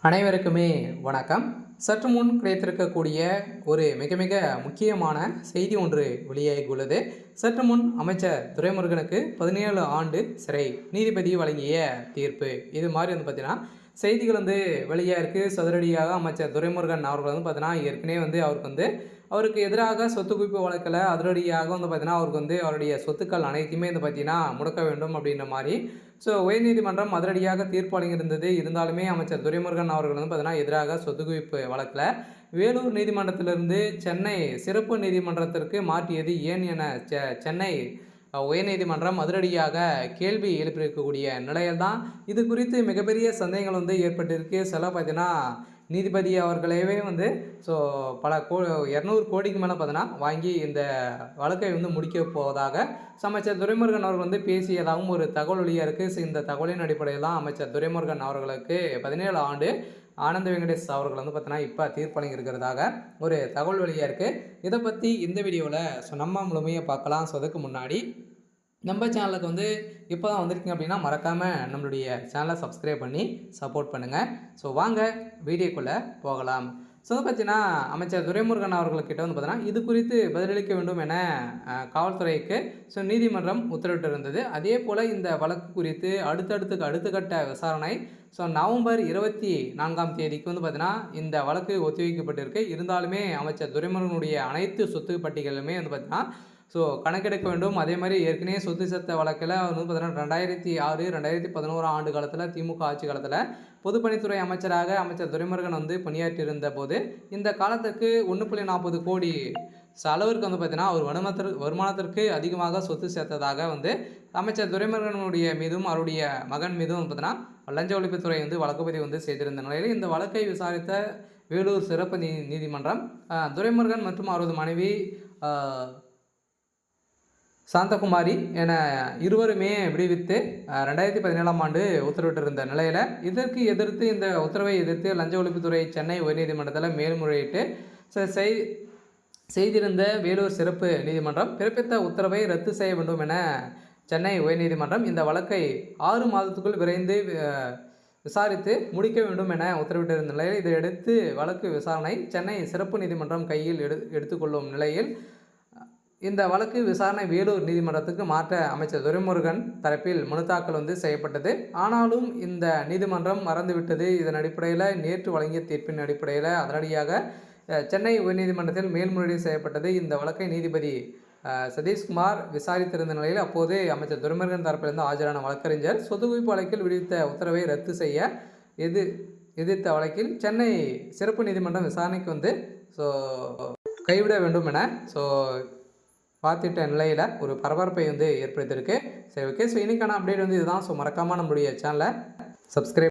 அனைவருக்குமே வணக்கம். சற்று முன் கிடைத்திருக்கக்கூடிய ஒரு மிக மிக முக்கியமான செய்தி ஒன்று வெளியாகியுள்ளது. சற்று முன் அமைச்சர் துரைமுருகனுக்கு 17 ஆண்டு சிறை, நீதிபதி வழங்கிய தீர்ப்பு. இது மாதிரி பார்த்தீங்கன்னா செய்திகள் வெளியாக இருக்குது. சதுரடியாக அமைச்சர் துரைமுருகன் அவர்கள் பார்த்தீங்கன்னா ஏற்கனவே அவருக்கு எதிராக சொத்து குவிப்பு வழக்கில் அதிரடியாக பார்த்தீங்கன்னா அவருக்கு அவருடைய சொத்துக்கள் அனைத்துமே பார்த்தீங்கன்னா முடக்க வேண்டும் அப்படின்ற மாதிரி உயர்நீதிமன்றம் அதிரடியாக தீர்ப்பு வழங்கியிருந்தது. இருந்தாலுமே அமைச்சர் துரைமுருகன் அவர்கள் பார்த்தீங்கன்னா எதிராக சொத்து குவிப்பு வழக்கில் வேலூர் நீதிமன்றத்திலிருந்து சென்னை சிறப்பு நீதிமன்றத்திற்கு மாற்றியது ஏன் என சென்னை உயர்நீதிமன்றம் அதிரடியாக கேள்வி எழுப்பியிருக்கக்கூடிய நிலையில் தான் இது குறித்து மிகப்பெரிய சந்தேகங்கள் ஏற்பட்டிருக்கு. சில பார்த்தீங்கன்னா நீதிபதி அவர்களே பல 200 கோடிக்கு மேலே பார்த்தீங்கன்னா வாங்கி இந்த வழக்கை முடிக்க போவதாக அமைச்சர் துரைமுருகன் அவர்கள் பேசியதாகவும் ஒரு தகவல் வெளியாக இருக்குது. இந்த தகவலின் அடிப்படையில் தான் அமைச்சர் துரைமுருகன் அவர்களுக்கு 17 ஆண்டு ஆனந்த வெங்கடேஷ் அவர்கள் பார்த்தீங்கன்னா இப்போ தீர்ப்பளிங்கிறதாக ஒரு தகவல் வெளியாக இருக்குது. இதை பற்றி இந்த வீடியோவில் நம்ம முழுமையாக பார்க்கலாம். அதுக்கு முன்னாடி நம்ம சேனலுக்கு இப்போ தான் வந்திருக்கீங்க அப்படின்னா மறக்காமல் நம்மளுடைய சேனலை சப்ஸ்கிரைப் பண்ணி சப்போர்ட் பண்ணுங்கள். வாங்க வீடியோக்குள்ளே போகலாம். பார்த்தீங்கன்னா அமைச்சர் துரைமுருகன் அவர்கள்கிட்ட பார்த்தீங்கன்னா இது குறித்து பதிலளிக்க வேண்டும் என காவல்துறைக்கு நீதிமன்றம் உத்தரவிட்டு இருந்தது. அதே போல் இந்த வழக்கு குறித்து அடுத்த கட்ட விசாரணை நவம்பர் 24ஆம் தேதிக்கு பார்த்தீங்கன்னா இந்த வழக்கு ஒத்திவைக்கப்பட்டிருக்கு. இருந்தாலுமே அமைச்சர் துரைமுருகனுடைய அனைத்து சொத்து பட்டியலுமே பார்த்தீங்கன்னா கணக்கெடுக்க வேண்டும். அதே மாதிரி ஏற்கனவே சொத்து சத்த வழக்கில் பார்த்தீங்கன்னா 2006, 2011 ஆண்டு காலத்தில் திமுக ஆட்சி காலத்தில் பொதுப்பணித்துறை அமைச்சராக அமைச்சர் துரைமுருகன் பணியாற்றி இருந்த போது இந்த காலத்துக்கு 1.40 கோடி அளவிற்கு பார்த்தீங்கன்னா அவர் வருமானத்திற்கு அதிகமாக சொத்து சேர்த்ததாக அமைச்சர் துரைமுருகனுடைய மீதும் அவருடைய மகன் மீதும் பார்த்தீங்கன்னா லஞ்ச ஒழிப்புத்துறை வழக்கு பதிவு செய்திருந்த நிலையில் இந்த வழக்கை விசாரித்த வேலூர் சிறப்பு நீதிமன்றம் துரைமுருகன் மற்றும் அவரது மனைவி சாந்தகுமாரி என இருவருமே விடுவித்து 2017ஆம் ஆண்டு உத்தரவிட்டிருந்த நிலையில் இதற்கு எதிர்த்து இந்த உத்தரவை எதிர்த்து லஞ்ச ஒழிப்புத்துறை சென்னை உயர்நீதிமன்றத்தில் மேல்முறையீட்டு செய்திருந்த வேலூர் சிறப்பு நீதிமன்றம் பிறப்பித்த உத்தரவை ரத்து செய்ய வேண்டும் என சென்னை உயர்நீதிமன்றம் இந்த வழக்கை 6 மாதத்துக்குள் விரைந்து விசாரித்து முடிக்க வேண்டும் என உத்தரவிட்டிருந்த நிலையில் இதையடுத்து வழக்கு விசாரணை சென்னை சிறப்பு நீதிமன்றம் கையில் எடுத்துக்கொள்ளும் நிலையில் இந்த வழக்கு விசாரணை வேலூர் நீதிமன்றத்துக்கு மாற்ற அமைச்சர் துரைமுருகன் தரப்பில் மனு தாக்கல் செய்யப்பட்டது. ஆனாலும் இந்த நீதிமன்றம் மறந்துவிட்டது. இதன் அடிப்படையில் நேற்று வழங்கிய தீர்ப்பின் அடிப்படையில் அதிரடியாக சென்னை உயர்நீதிமன்றத்தில் மேல்முறையீடு செய்யப்பட்டது. இந்த வழக்கை நீதிபதி சதீஷ்குமார் விசாரித்திருந்த நிலையில் அப்போது அமைச்சர் துரைமுருகன் தரப்பிலிருந்து ஆஜரான வழக்கறிஞர் சொத்து குவிப்பு வழக்கில் விடுவித்த உத்தரவை ரத்து செய்ய எதிர்த்த வழக்கில் சென்னை சிறப்பு நீதிமன்றம் விசாரணைக்கு கைவிட வேண்டும் என பார்த்துட்ட நிலையில் ஒரு பரபரப்பை ஏற்படுத்தியிருக்கு. சரி, ஓகே. இன்னைக்கான அப்டேட் இதுதான். மறக்காமல் நம்மளுடைய சேனலை சப்ஸ்கிரைப்